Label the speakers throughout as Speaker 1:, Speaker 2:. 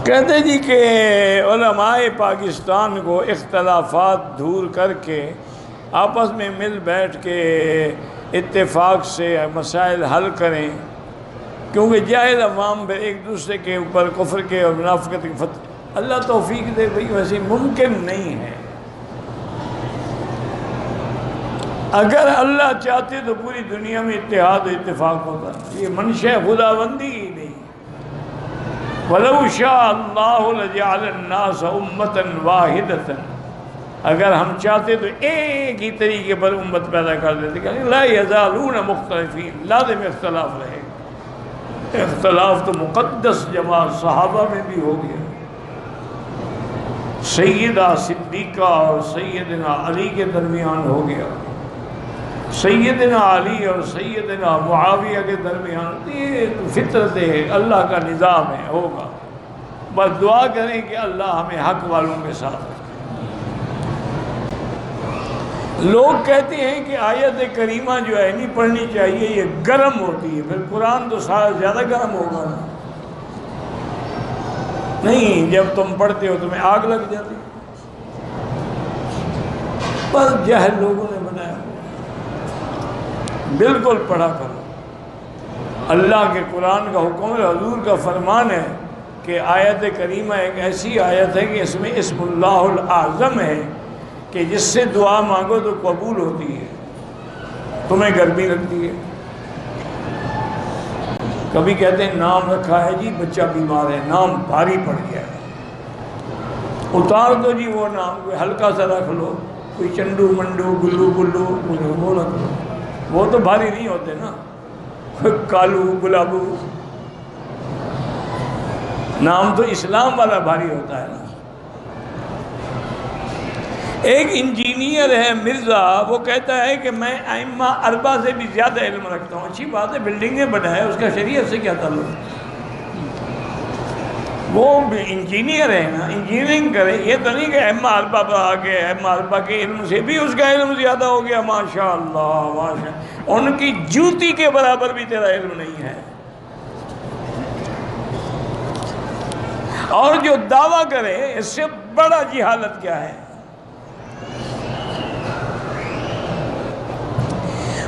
Speaker 1: کہتے جی کہ علماء پاکستان کو اختلافات دور کر کے آپس میں مل بیٹھ کے اتفاق سے مسائل حل کریں، کیونکہ جاہل عوام پھر ایک دوسرے کے اوپر کفر کے اور منافقت کے اللہ توفیق دے بھئی ویسے ممکن نہیں ہے۔ اگر اللہ چاہتے تو پوری دنیا میں اتحاد و اتفاق ہوتا، یہ منشا خداوندی ہی نہیں۔ وَلَوْ شَاءَ اللَّهُ لَجَعَلَ النَّاسَ أُمَّةً وَاحِدَةً، اگر ہم چاہتے تو ایک ہی طریقے پر امت پیدا کر دیتے کہ لا يَزَالُونَ مُخْتَلِفِينَ، لازم اختلاف رہے گا۔ اختلاف تو مقدس جماعت صحابہ میں بھی ہو گیا، سیدہ صدیقہ اور سیدنا علی کے درمیان ہو گیا، سیدنا علی اور سیدنا معاویہ کے درمیان، یہ فطرت ہے، اللہ کا نظام ہے، ہوگا۔ بس دعا کریں کہ اللہ ہمیں حق والوں کے ساتھ رکھے۔ لوگ کہتے ہیں کہ آیت کریمہ جو ہے نہیں پڑھنی چاہیے، یہ گرم ہوتی ہے، پھر قرآن تو سارا زیادہ گرم ہوگا نا۔ نہیں، جب تم پڑھتے ہو تمہیں آگ لگ جاتی، بس جہل لوگوں نے بنایا۔ بالکل پڑھا کرو، اللہ کے قرآن کا حکم ہے، حضور کا فرمان ہے کہ آیت کریمہ ایک ایسی آیت ہے کہ اس میں اسم اللہ الاعظم ہے کہ جس سے دعا مانگو تو قبول ہوتی ہے۔ تمہیں گرمی لگتی ہے، کبھی کہتے ہیں نام رکھا ہے جی بچہ بیمار ہے، نام بھاری پڑ گیا ہے، اتار دو جی وہ نام، کوئی ہلکا سا رکھ لو، کوئی چنڈو منڈو گلو گلو وہ رکھ لو، وہ تو بھاری نہیں ہوتے نا، کالو گلابو، نام تو اسلام والا بھاری ہوتا ہے نا۔ ایک انجینئر ہے مرزا، وہ کہتا ہے کہ میں ائمہ اربعہ سے بھی زیادہ علم رکھتا ہوں۔ اچھی بات ہے، بلڈنگیں بنائے، اس کا شریعت سے کیا تعلق؟ وہ انجینئر ہے نا، انجینئرنگ کرے، یہ تو نہیں کہ ائمہ اربعہ پر آ گئے، ائمہ اربعہ کے علم سے بھی اس کا علم زیادہ ہو گیا، ماشاءاللہ ماشاءاللہ، ان کی جوتی کے برابر بھی تیرا علم نہیں ہے۔ اور جو دعویٰ کرے اس سے بڑا جہالت کیا ہے؟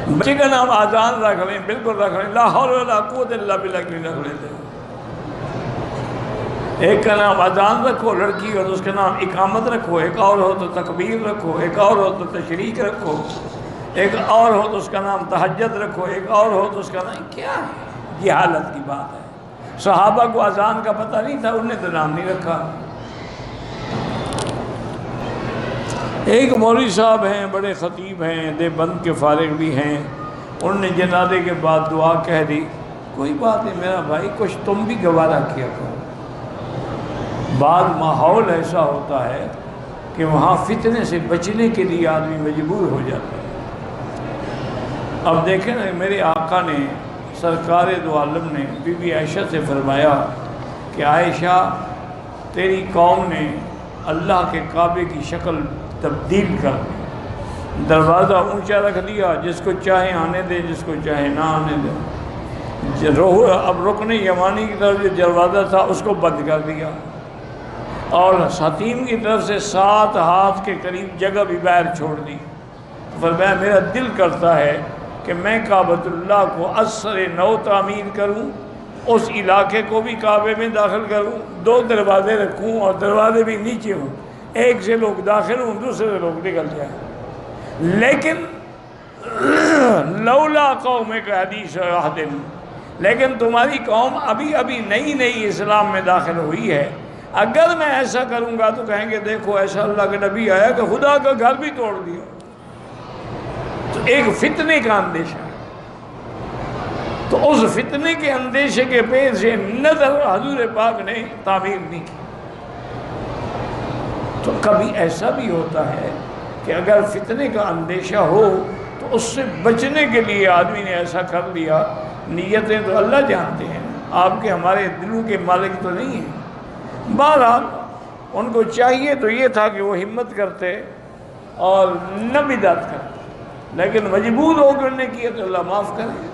Speaker 1: بچے کا نام آذان رکھ لیں، بالکل رکھ لیں، لا حول ولا قوت الا باللہ رکھ لیتے ہیں۔ ایک کا نام اذان رکھو لڑکی، اور اس کا نام اقامت رکھو، ایک اور ہو تو تکبیر رکھو، ایک اور ہو تو تشریق رکھو، ایک اور ہو تو اس کا نام تہجد رکھو، ایک اور ہو تو اس کا نام، کیا ہے؟ جہالت کی بات ہے۔ صحابہ کو اذان کا پتہ نہیں تھا، انہوں نے تو نام نہیں رکھا۔ ایک مولوی صاحب ہیں، بڑے خطیب ہیں، دیوبند کے فارغ بھی ہیں، انہوں نے جنازے کے بعد دعا کہہ دی، کوئی بات نہیں میرا بھائی، کچھ تم بھی گوارا کیا کرو۔ بعض ماحول ایسا ہوتا ہے کہ وہاں فتنے سے بچنے کے لیے آدمی مجبور ہو جاتا ہے۔ اب دیکھیں نا، میرے آقا نے سرکار دو عالم نے بی بی عائشہ سے فرمایا کہ عائشہ تیری قوم نے اللہ کے کعبے کی شکل تبدیل کر دی، دروازہ اونچا رکھ دیا، جس کو چاہے آنے دے، جس کو چاہے نہ آنے دے۔ اب رکن یمانی کی طرف جو دروازہ تھا اس کو بند کر دیا، اور حتیم کی طرف سے 7 ہاتھ کے قریب جگہ بھی باہر چھوڑ دی۔ فرمایا میرا دل کرتا ہے کہ میں کعبۃ اللہ کو اثر نو تعمیر کروں، اس علاقے کو بھی کعبے میں داخل کروں، 2 دروازے رکھوں، اور دروازے بھی نیچے ہوں، ایک سے لوگ داخل ہوں، دوسرے سے لوگ نکل جائیں۔ لیکن لولا قومک حدیث عہد، لیکن تمہاری قوم ابھی نئی اسلام میں داخل ہوئی ہے، اگر میں ایسا کروں گا تو کہیں گے دیکھو ایسا اللہ کے نبی آیا کہ خدا کا گھر بھی توڑ دیا۔ تو ایک فتنے کا اندیشہ ہے، تو اس فتنے کے اندیشے کے پیش نظر حضور پاک نے تعمیر نہیں کی۔ تو کبھی ایسا بھی ہوتا ہے کہ اگر فتنے کا اندیشہ ہو تو اس سے بچنے کے لیے آدمی نے ایسا کر لیا، نیتیں تو اللہ جانتے ہیں، آپ کے ہمارے دلوں کے مالک تو نہیں ہیں۔ بہرحال ان کو چاہیے تو یہ تھا کہ وہ ہمت کرتے اور نہ بدعت کرتے، لیکن مجبور ہو کر نے کیا تو اللہ معاف کرے۔